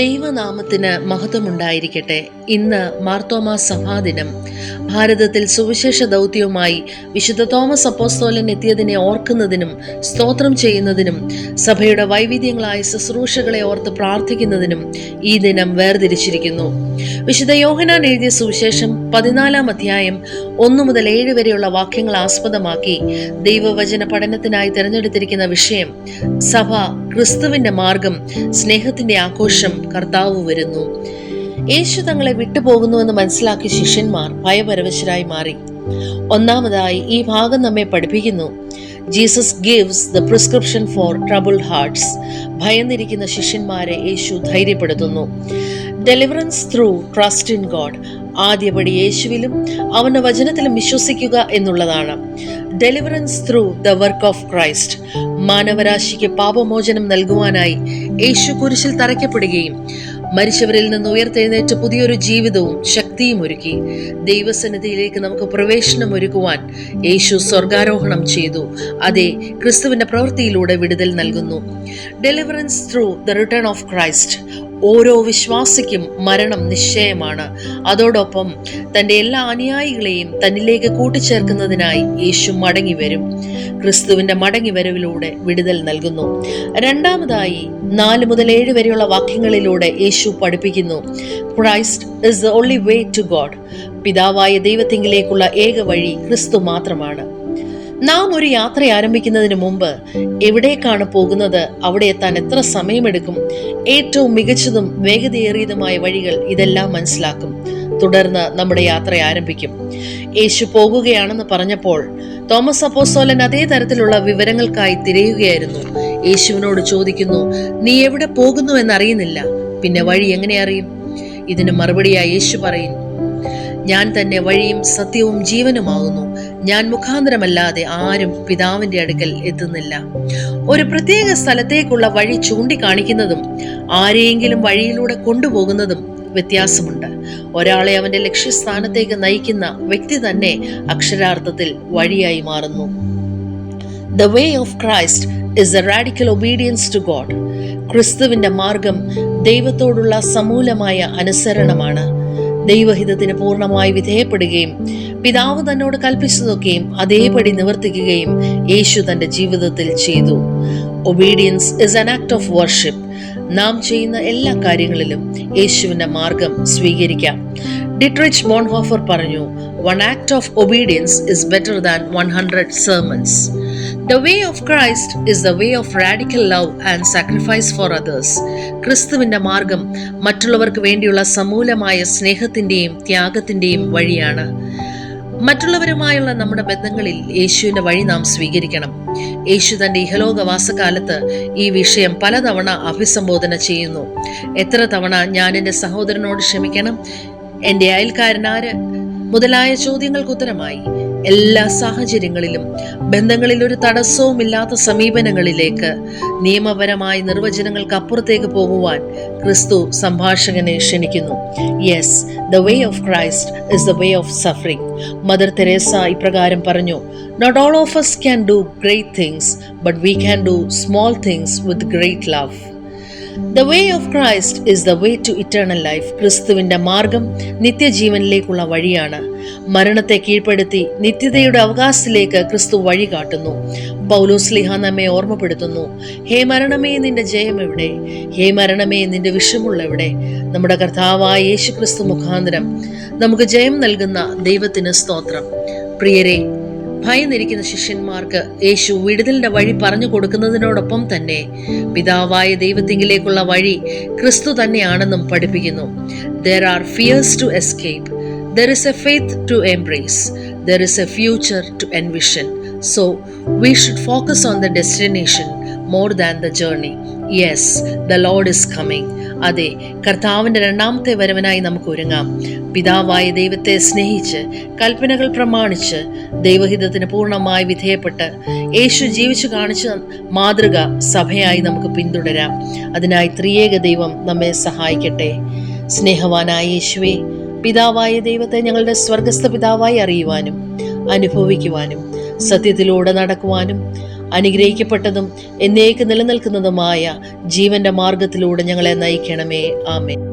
ദൈവനാമത്തിന് മഹത്വമുണ്ടായിരിക്കട്ടെ. ഇന്ന് മാർത്തോമാ സഭാദിനം. ഭാരതത്തിൽ സുവിശേഷ ദൗത്യവുമായി വിശുദ്ധ തോമസ് അപ്പോസ്തലൻ എത്തിയതിനെ ഓർക്കുന്നതിനും സ്തോത്രം ചെയ്യുന്നതിനും സഭയുടെ വൈവിധ്യങ്ങളായ ശുശ്രൂഷകളെ ഓർത്ത് പ്രാർത്ഥിക്കുന്നതിനും ഈ ദിനം വേർതിരിച്ചിരിക്കുന്നു. വിശുദ്ധ യോഹന്നാൻ എഴുതിയ സുവിശേഷം 14-ാം അധ്യായം 1 മുതൽ 7 വരെയുള്ള വാക്യങ്ങൾ ആസ്പദമാക്കി ദൈവവചന പഠനത്തിനായി തിരഞ്ഞെടുത്തിരിക്കുന്ന വിഷയം സഭ, ക്രിസ്തുവിന്റെ മാർഗം, സ്നേഹത്തിന്റെ ആഘോഷം, കർത്താവ് വരുന്നു. യേശു തങ്ങളെ വിട്ടുപോകുന്നുവെന്ന് മനസ്സിലാക്കിയ ശിഷ്യന്മാർ ഭയപരവശരായി മാറി. ഒന്നാമതായി ഈ ഭാഗം നമ്മെ പഠിപ്പിക്കുന്നു, Jesus gives the prescription for troubled hearts. ഭയന്നിരിക്കുന്ന ശിഷ്യന്മാരെ യേശു ധൈര്യപ്പെടുത്തുന്നു. Deliverance through trust in God. ആദ്യപടി യേശുവിലും അവന്റെ വചനത്തിലും വിശ്വസിക്കുക എന്നുള്ളതാണ്. Deliverance through the work of Christ. മാനവരാശിക്ക് പാപമോചനം നൽകുവാനായി യേശു കുരിശിൽ തറയ്ക്കപ്പെടുകയും മരിച്ചവരിൽ നിന്ന് ഉയർത്തെഴുന്നേറ്റ് പുതിയൊരു ജീവിതവും ശക്തിയും ഒരുക്കി. ദൈവസന്നിധിയിലേക്ക് നമുക്ക് പ്രവേശനം ഒരുക്കുവാൻ യേശു സ്വർഗാരോഹണം ചെയ്തു. അതെ, ക്രിസ്തുവിന്റെ പ്രവൃത്തിയിലൂടെ വിടുതൽ നൽകുന്നു. Deliverance through the return of Christ. ഓരോ വിശ്വാസിക്കും മരണം നിശ്ചയമാണ്. അതോടൊപ്പം തന്റെ എല്ലാ അനുയായികളെയും തന്നിലേക്ക് കൂട്ടിച്ചേർക്കുന്നതിനായി യേശു മടങ്ങി വരും. ക്രിസ്തുവിന്റെ മടങ്ങി വരവിലൂടെ വിടുതൽ നൽകുന്നു. രണ്ടാമതായി 4 മുതൽ 7 വരെയുള്ള വാക്യങ്ങളിലൂടെ യേശു പഠിപ്പിക്കുന്നു, Christ is the only way to God. പിതാവായ ദൈവത്തിങ്കിലേക്കുള്ള ഏക വഴി ക്രിസ്തു മാത്രമാണ്. നാം ഒരു യാത്ര ആരംഭിക്കുന്നതിന് മുമ്പ് എവിടേക്കാണ് പോകുന്നത്, അവിടെ എത്താൻ എത്ര സമയമെടുക്കും, ഏറ്റവും മികച്ചതും വേഗതയേറിയതുമായ വഴികൾ, ഇതെല്ലാം മനസ്സിലാക്കും. തുടർന്ന് നമ്മുടെ യാത്ര ആരംഭിക്കും. യേശു പോകുകയാണെന്ന് പറഞ്ഞപ്പോൾ തോമസ് അപ്പോസ്തലൻ അതേ തരത്തിലുള്ള വിവരങ്ങൾക്കായി തിരയുകയായിരുന്നു. യേശുവിനോട് ചോദിക്കുന്നു, നീ എവിടെ പോകുന്നു എന്നറിയുന്നില്ല, പിന്നെ വഴി എങ്ങനെ അറിയും? ഇതിന് മറുപടിയായി യേശു പറയുന്നു, ഞാൻ തന്നെ വഴിയും സത്യവും ജീവനുമാകുന്നു. ഞാൻ മുഖാന്തരമല്ലാതെ ആരും പിതാവിന്റെ അടുക്കൽ എത്തുന്നില്ല. ഒരു പ്രത്യേക സ്ഥലത്തേക്കുള്ള വഴി ചൂണ്ടിക്കാണിക്കുന്നതും ആരെയെങ്കിലും വഴിയിലൂടെ കൊണ്ടുപോകുന്നതും വ്യത്യാസമുണ്ട്. ഒരാളെ അവന്റെ ലക്ഷ്യസ്ഥാനത്തേക്ക് നയിക്കുന്ന വ്യക്തി തന്നെ അക്ഷരാർത്ഥത്തിൽ വഴിയായി മാറുന്നു. The way of Christ is a radical obedience to God. ക്രിസ്തുവിന്റെ മാർഗം ദൈവത്തോടുള്ള സമൂലമായ അനുസരണമാണ്. ദൈവഹിതത്തിന് പൂർണ്ണമായി വിധേയപ്പെടുകയും പിതാവ് തന്നോട് കൽപ്പിച്ചതൊക്കെയും അതേപടി നിവർത്തിക്കുകയും യേശു തന്റെ ജീവിതത്തിൽ ചെയ്തു. Obedience is an act of worship. നാം ചെയ്യുന്ന എല്ലാ കാര്യങ്ങളിലും യേശുവിന്റെ മാർഗം സ്വീകരിക്കാം. ഡിട്രിച്ച് ബോൺഹോഫർ പറഞ്ഞു, "One act of obedience is better than 100 sermons." The way of Christ is the way of radical love and sacrifice for others. ക്രിസ്തുവിന്റെ മാർഗം മറ്റുള്ളവർക്ക് വേണ്ടിയുള്ള സമൂലമായ സ്നേഹത്തിന്റെയും ത്യാഗത്തിന്റെയും വഴിയാണ്. മറ്റുള്ളവരുമായുള്ള നമ്മുടെ ബന്ധങ്ങളിൽ യേശുവിന്റെ വഴി നാം സ്വീകരിക്കണം. യേശു തന്റെ ഇഹലോകവാസകാലത്ത് ഈ വിഷയം പലതവണ അഭിസംബോധന ചെയ്യുന്നു. എത്ര തവണ ഞാൻ എൻ്റെ സഹോദരനോട് ക്ഷമിക്കണം, എൻ്റെ അയൽക്കാരനാര് മുതലായ ചോദ്യങ്ങൾക്ക് ഉത്തരമായി എല്ലാ സാഹചര്യങ്ങളിലും ബന്ധങ്ങളിൽ ഒരു തടസ്സവുമില്ലാത്ത സമീപനങ്ങളിലേക്ക് നിയമപരമായ നിർവചനങ്ങൾക്ക് അപ്പുറത്തേക്ക് പോകുവാൻ ക്രിസ്തു സംഭാഷകനെ ക്ഷണിക്കുന്നു. Yes, the way of Christ is the way of suffering. Mother Teresa ഇപ്രകാരം പറഞ്ഞു, not all of us can do great things, but we can do small things with great love. The way of Christ is the way to eternal life. ക്രിസ്തുവിന്റെ മാർഗം നിത്യജീവനിലേക്കുള്ള വഴിയാണ്. മരണത്തെ കീഴ്പ്പെടുത്തി നിത്യതയുടെ അവകാശത്തിലേക്ക് ക്രിസ്തു വഴി കാട്ടുന്നു. പൗലോസ്ലീഹ നമ്മെ ഓർമ്മപ്പെടുത്തുന്നു, ഹേ മരണമേ നിന്റെ ജയം എവിടെ? ഹേ മരണമേ നിന്റെ വിഷമുള്ള എവിടെ? നമ്മുടെ കർത്താവായ യേശു ക്രിസ്തു മുഖാന്തരം നമുക്ക് ജയം നൽകുന്ന ദൈവത്തിന് സ്തോത്രം. പ്രിയരെ, ഭയന്നിരിക്കുന്ന ശിഷ്യന്മാർക്ക് യേശു വിടുതലിന്റെ വഴി പറഞ്ഞു കൊടുക്കുന്നതിനോടൊപ്പം തന്നെ പിതാവായ ദൈവത്തിങ്കിലേക്കുള്ള വഴി ക്രിസ്തു തന്നെയാണെന്നും പഠിപ്പിക്കുന്നു. There are fears to escape. There is a faith to embrace. There is a future to envision. So we should focus on the destination more than the journey. Yes, the Lord is coming. അതെ, കർത്താവിന്റെ രണ്ടാമത്തെ വരവിനായി നമുക്ക് ഒരുങ്ങാം. പിതാവായ ദൈവത്തെ സ്നേഹിച്ച് കൽപ്പനകൾ പ്രമാണിച്ച് ദൈവഹിതത്തിന് പൂർണ്ണമായി വിധേയപ്പെട്ട് യേശു ജീവിച്ചു കാണിച്ച മാതൃക സഭയായി നമുക്ക് പിന്തുടരാം. അതിനായി ത്രിയേക ദൈവം നമ്മെ സഹായിക്കട്ടെ. സ്നേഹവാനായ യേശുവേ, പിതാവായ ദൈവത്തെ ഞങ്ങളുടെ സ്വർഗസ്ഥ പിതാവായി അറിയുവാനും അനുഭവിക്കുവാനും സത്യത്തിലൂടെ നടക്കുവാനും അനുഗ്രഹിക്കപ്പെട്ടതും എന്നേക്ക് നിലനിൽക്കുന്നതുമായ ജീവന്റെ മാർഗത്തിലൂടെ ഞങ്ങളെ നയിക്കണമേ. ആമേൻ.